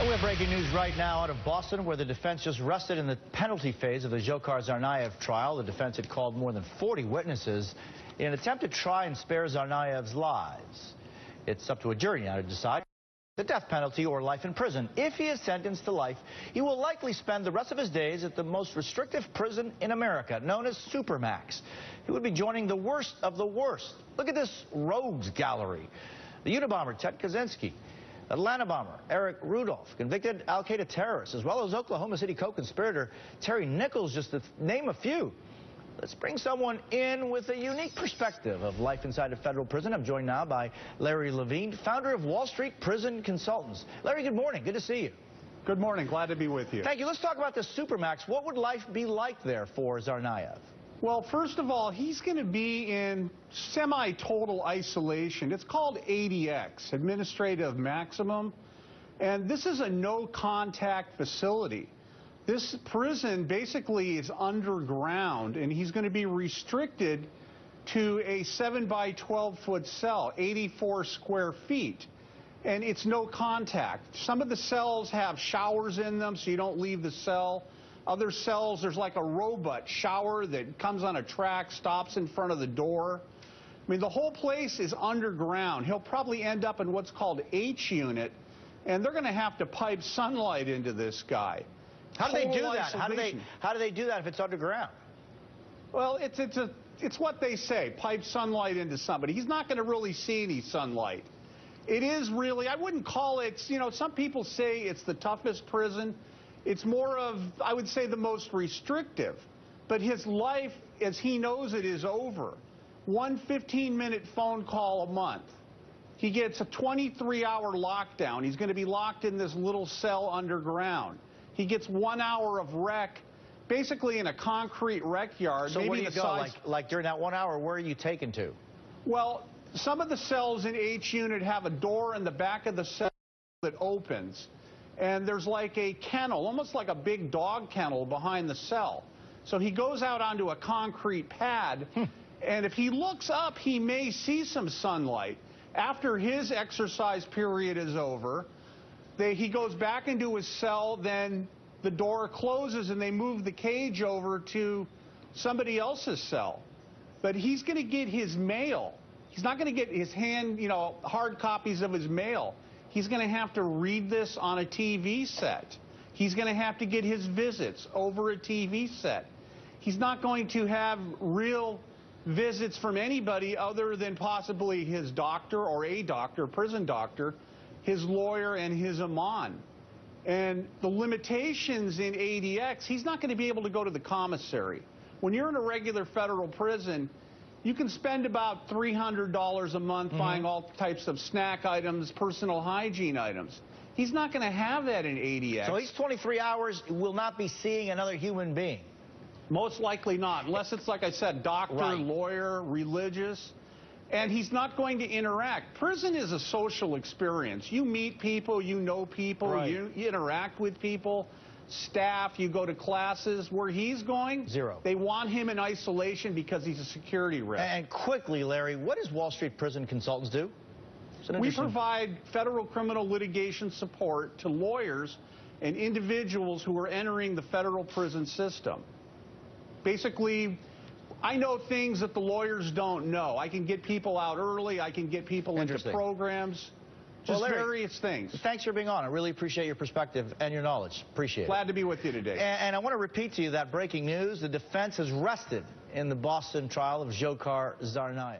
We have breaking news right now out of Boston, where the defense just rested in the penalty phase of the Dzhokhar Tsarnaev trial. The defense had called more than 40 witnesses in an attempt to try and spare Tsarnaev's lives. It's up to a jury now to decide the death penalty or life in prison. If he is sentenced to life, he will likely spend the rest of his days at the most restrictive prison in America, known as SUPERMAX. He would be joining the worst of the worst. Look at this rogues gallery. The Unabomber, Ted Kaczynski. Atlanta bomber Eric Rudolph, convicted al-Qaeda terrorist, as well as Oklahoma City co-conspirator Terry Nichols, just to name a few. Let's bring someone in with a unique perspective of life inside a federal prison. I'm joined now by Larry Levine, founder of Wall Street Prison Consultants. Larry, good morning. Good to see you. Good morning. Glad to be with you. Thank you. Let's talk about the SUPERMAX. What would life be like there for Tsarnaev? Well, first of all, he's going to be in semi-total isolation. It's called ADX, Administrative Maximum, and this is a no-contact facility. This prison basically is underground, and he's going to be restricted to a 7 by 12-foot cell, 84 square feet, and it's no contact. Some of the cells have showers in them, so you don't leave the cell. Other cells, there's like a robot shower that comes on a track, stops in front of the door. I mean, the whole place is underground. He'll probably end up in what's called H unit, and they're going to have to pipe sunlight into this guy. How do they do that? How do they do that if it's underground? Well, it's what they say, pipe sunlight into somebody. He's not going to really see any sunlight. It is really, I wouldn't call it, you know, some people say it's the toughest prison. It's more of, I would say, the most restrictive. But his life, as he knows it, is over. One 15-minute phone call a month. He gets a 23-hour lockdown. He's going to be locked in this little cell underground. He gets 1 hour of rec, basically in a concrete rec yard. So where do you go? Like during that 1 hour, where are you taken to? Well, some of the cells in H unit have a door in the back of the cell that opens. And there's like a kennel, almost like a big dog kennel behind the cell. So he goes out onto a concrete pad, and if he looks up, he may see some sunlight. After his exercise period is over, he goes back into his cell, then the door closes and they move the cage over to somebody else's cell. But he's going to get his mail. He's not going to get his hard copies of his mail. He's going to have to read this on a TV set. He's going to have to get his visits over a TV set. He's not going to have real visits from anybody other than possibly his doctor or a doctor, prison doctor, his lawyer, and his imam. And the limitations in ADX, he's not going to be able to go to the commissary. When you're in a regular federal prison, you can spend about $300 a month buying all types of snack items, personal hygiene items. He's not going to have that in ADX. So these 23 hours will not be seeing another human being? Most likely not, unless it's, like I said, doctor, lawyer, religious. And he's not going to interact. Prison is a social experience. You meet people, you know people, you interact with people. Staff, you go to classes. Where he's going, zero. They want him in isolation because he's a security risk. And quickly, Larry, what does Wall Street Prison Consultants do? We provide federal criminal litigation support to lawyers and individuals who are entering the federal prison system. Basically, I know things that the lawyers don't know. I can get people out early. I can get people into programs. Just Larry, various things. Thanks for being on. I really appreciate your perspective and your knowledge. Appreciate it. Glad to be with you today. And I want to repeat to you that breaking news, the defense has rested in the Boston trial of Dzhokhar Tsarnaev.